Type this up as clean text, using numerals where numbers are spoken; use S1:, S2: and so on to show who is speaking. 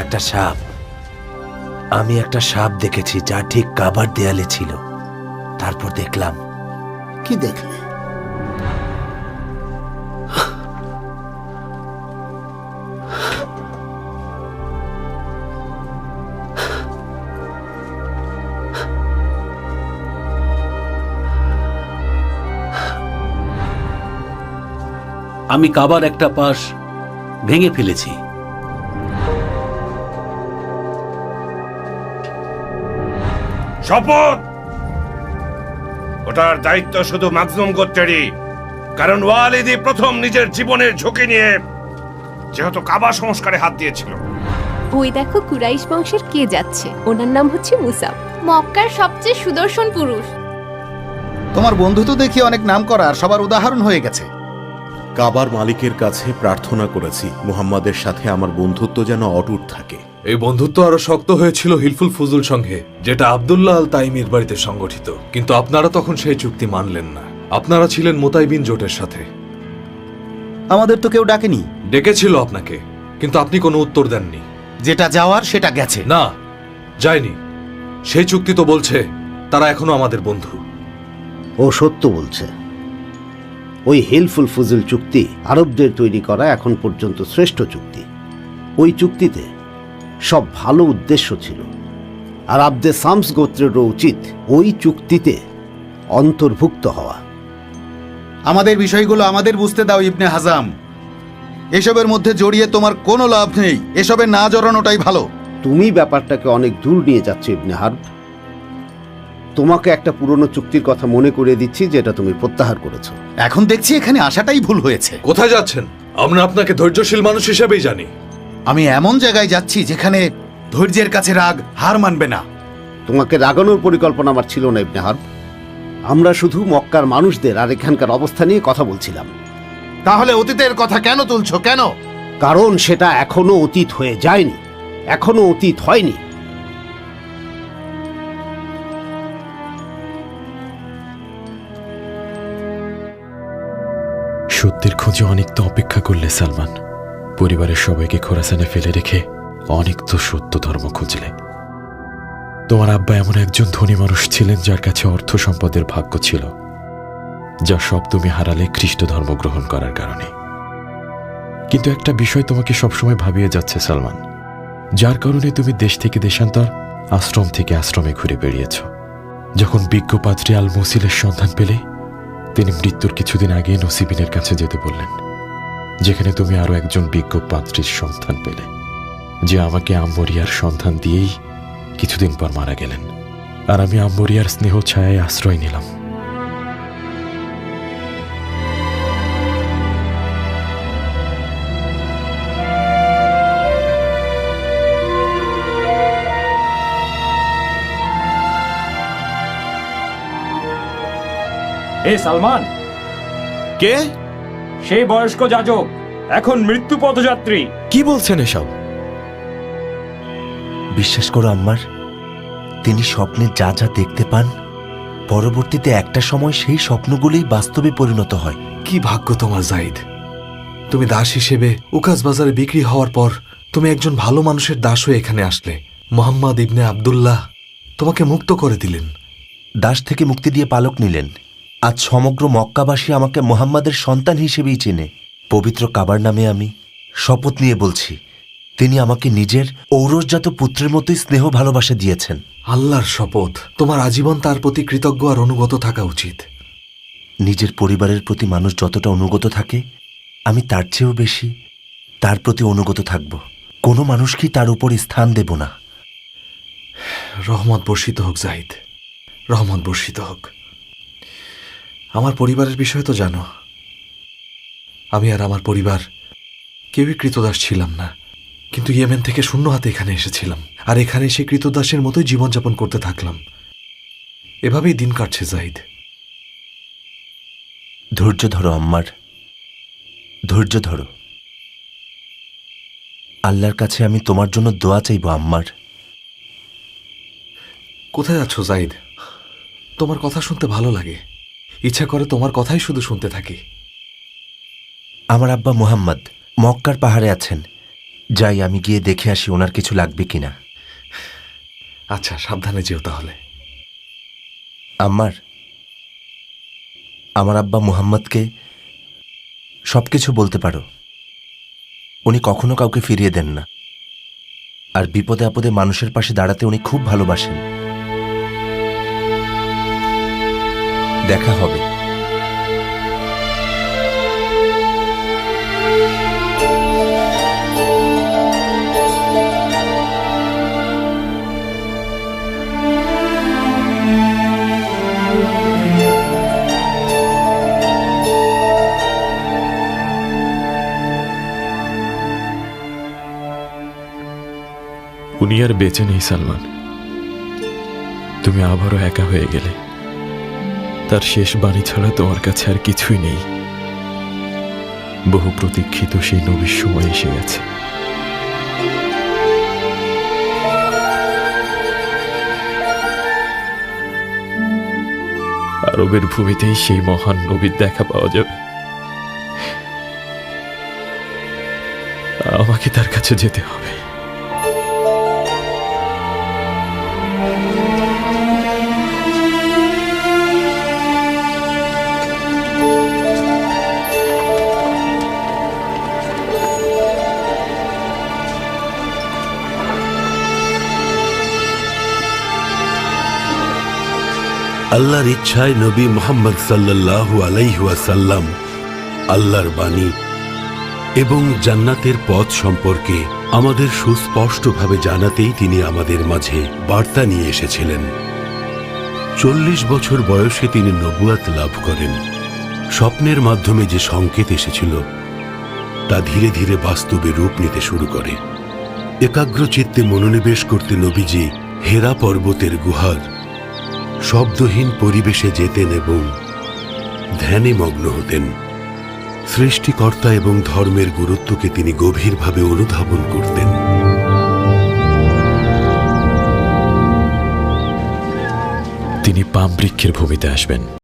S1: একটা সাপ। আমি একটা সাপ দেখেছি যা ঠিক কাবার দেয়ালে ছিল। তারপর দেখলাম।
S2: কি দেখলে?
S3: আমি কাবার একটা পাশ ভেঙে ফেলেছি।
S4: শপথ! ওটার দায়িত্ব শুধু মাজলুম গোত্রেরই, কারণ ওয়ালিদি প্রথম নিজের জীবনের ঝুঁকি নিয়ে যেহেতু কাবা সংস্কারে হাত দিয়েছিল।
S5: ওই দেখো কুরাইশ বংশের কে যাচ্ছে, ওনার নাম হচ্ছে মুসাব,
S6: মক্কার সবচেয়ে সুদর্শন পুরুষ।
S2: তোমার বন্ধু তো দেখি অনেক নাম করা আর সবার উদাহরণ হয়ে গেছে।
S7: কাবার মালিকের কাছে প্রার্থনা করেছি মুহাম্মাদের সাথে আমার বন্ধুত্ব যেন অটুট থাকে।
S8: এই বন্ধুত্ব আরো শক্ত হয়েছিল হিলফুল ফুজুল সংঘে, যেটা আব্দুল্লাহ আল তাইমির বাড়িতে সংগঠিত। কিন্তু আপনারা তখন সেই চুক্তি মানলেন না। আপনারা ছিলেন মুতাইবিন জোটের সাথে।
S2: আমাদের তো কেউ ডাকেনি।
S8: ডেকেছিল আপনাকে, কিন্তু আপনি কোনো উত্তর দেননি।
S2: যেটা যাওয়ার সেটা গেছে।
S8: না, যায়নি। সেই চুক্তি তো বলছে তারা এখনো আমাদের বন্ধু।
S9: ও সত্য বলছে। ওই হিলফুল ফুজুল চুক্তি আরবদের তৈরি করা এখন পর্যন্ত শ্রেষ্ঠ চুক্তি। ওই চুক্তিতে সব ভালো উদ্দেশ্য ছিল, আর আব্দে সামস গোত্রেরও উচিত ওই চুক্তিতে অন্তর্ভুক্ত হওয়া।
S2: আমাদের বিষয়গুলো আমাদের বুঝতে দাও ইবনে হাজাম। এসবের মধ্যে জড়িয়ে তোমার কোনো লাভ নেই। এসবে না জড়ানোটাই ভালো।
S9: তুমি ব্যাপারটাকে অনেক দূর নিয়ে যাচ্ছ ইবনে হারব। তোমাকে একটা পুরনো চুক্তির কথা মনে করিয়ে দিচ্ছি, যেটা তুমি প্রত্যাহার করেছো।
S2: এখন দেখছি এখানে আসাটাই ভুল হয়েছে।
S8: কোথায় যাচ্ছেন? আমরা আপনাকে ধৈর্যশীল মানুষ হিসেবেই জানি।
S2: আমি এমন জায়গায় যাচ্ছি যেখানে ধৈর্যের কাছে রাগ হার মানবে না।
S9: তোমাকে রাগানোর পরিকল্পনা আমার ছিল না ইবনে হারব। আমরা শুধু মক্কার মানুষদের আর এখানকার অবস্থা নিয়ে কথা বলছিলাম।
S2: তাহলে অতীতের কথা কেন তুলছো? কেন?
S9: কারণ সেটা এখনো অতীত হয়ে যায়নি, এখনো অতীত হয়নি।
S10: সত্যের খোঁজে অনেক তো অপেক্ষা করলে সালমান। পরিবারের সবাইকে খোরাসানে ফেলে রেখে অনেক তো সত্য ধর্ম খুঁজলে। তোমার আব্বা এমন একজন ধনী মানুষ ছিলেন যার কাছে অর্থ সম্পদের ভাগ্য ছিল, যা সব তুমি হারালে খ্রিস্ট ধর্ম গ্রহণ করার কারণে। কিন্তু একটা বিষয় তোমাকে সবসময় ভাবিয়ে যাচ্ছে সালমান, যার কারণে তুমি দেশ থেকে দেশান্তর, আশ্রম থেকে আশ্রমে ঘুরে বেরিয়েছ। যখন বিজ্ঞ পাত্রী আল মুসিলের সন্ধান পেলে, তিনি মৃত্যুর কিছুদিন আগে নসিবিনের কাছে যেতে বললেন, যেখানে তুমি আরো একজন বিজ্ঞ পাত্রীর সন্ধান পেলে, যে আমাকে আম্বরিয়ার সন্ধান দিয়েই কিছুদিন পর মারা গেলেন। আর আমি আম্বরিয়ার স্নেহ ছায়ায় আশ্রয় নিলাম।
S11: হে সালমান!
S10: কে?
S11: সেই বয়স্ক যাজক, এখন মৃত্যু পথযাত্রী।
S10: কি বলছেন এসব?
S1: বিশ্বাস করো আম্মার, তিনি স্বপ্নে যা যা দেখতে পান, পরবর্তীতে একটা সময় সেই স্বপ্নগুলোই বাস্তবে পরিণত হয়।
S8: কি ভাগ্য তোমার জাহিদ! তুমি দাস হিসেবে উকাস বাজারে বিক্রি হওয়ার পর তুমি একজন ভালো মানুষের দাস হয়ে এখানে আসলে। মুহাম্মদ ইবনে আব্দুল্লাহ তোমাকে মুক্ত করে দিলেন।
S1: দাস থেকে মুক্তি দিয়ে পালক নিলেন। আজ সমগ্র মক্কাবাসী আমাকে মুহাম্মাদের সন্তান হিসেবেই চেনে। পবিত্র কাবার নামে আমি শপথ নিয়ে বলছি, তিনি আমাকে নিজের ঔরসজাত পুত্রের মতোই স্নেহ ভালোবাসা দিয়েছেন।
S8: আল্লাহর শপথ, তোমার আজীবন তার প্রতি কৃতজ্ঞ আর অনুগত থাকা উচিত।
S1: নিজের পরিবারের প্রতি মানুষ যতটা অনুগত থাকে, আমি তার চেয়েও বেশি তার প্রতি অনুগত থাকব। কোনো মানুষকেই তার উপর স্থান দেব না।
S8: রহমত বর্ষিত হোক জাহিদ, রহমত বর্ষিত হোক। আমার পরিবারের বিষয় তো জানো, আমি আর আমার পরিবার কেউই কৃতদাস ছিলাম না। কিন্তু ইয়েমেন থেকে শূন্য হাতে এখানে এসেছিলাম, আর এখানে সে কৃতদাসের মতোই জীবনযাপন করতে থাকলাম। এভাবেই দিন কাটছে জাহিদ।
S1: ধৈর্য ধরো আম্মার, ধৈর্য ধরো। আল্লাহর কাছে আমি তোমার জন্য দোয়া চাইব আম্মার।
S8: কোথায় আছো জাহিদ? তোমার কথা শুনতে ভালো লাগে, ইচ্ছা করে তোমার কথাই শুধু শুনতে থাকি।
S1: আমার আব্বা মুহাম্মদ মক্কার পাহাড়ে আছেন। যাই, আমি গিয়ে দেখে আসি ওনার কিছু লাগবে কিনা।
S8: আচ্ছা, সাবধানে যেও তাহলে।
S1: আমার আব্বা মুহাম্মদকে সবকিছু বলতে পারো। উনি কখনো কাউকে ফিরিয়ে দেন না, আর বিপদে আপদে মানুষের পাশে দাঁড়াতে উনি খুব ভালোবাসেন। দেখা হবে।
S10: উনি আর বেঁচে নেই সালমান। তুমি আবারও একা হয়ে গেলে। তার শেষ বাণী ছাড়া তোমার কাছে আর কিছুই নেই। বহু প্রতীক্ষিত সেই নবীর সময় এসে গেছে। আরবের ভূমিতেই সেই মহান নবীর দেখা পাওয়া যাবে। আমাকে তার কাছে যেতে হবে।
S12: আল্লাহর ইচ্ছায় নবী মুহাম্মদ সাল্লাল্লাহু আলাইহি ওয়াসাল্লাম আল্লাহর বাণী এবং জান্নাতের পথ সম্পর্কে আমাদের সুস্পষ্টভাবে জানাতেই তিনি আমাদের মাঝে বার্তা নিয়ে এসেছিলেন। 40 বছর বয়সে তিনি নবুয়াত লাভ করেন। স্বপ্নের মাধ্যমে যে সংকেত এসেছিল তা ধীরে ধীরে বাস্তবে রূপ নিতে শুরু করে। একাগ্রচিত্তে মনোনিবেশ করতে নবীজি হেরা পর্বতের গুহার শব্দহীন পরিবেশে যেতেন এবং ধ্যানে মগ্ন হতেন। সৃষ্টিকর্তা এবং ধর্মের গুরুত্বকে তিনি গভীরভাবে অনুধাবন করতেন।
S10: তিনি পাম বৃক্ষের ভূমিতে আসবেন।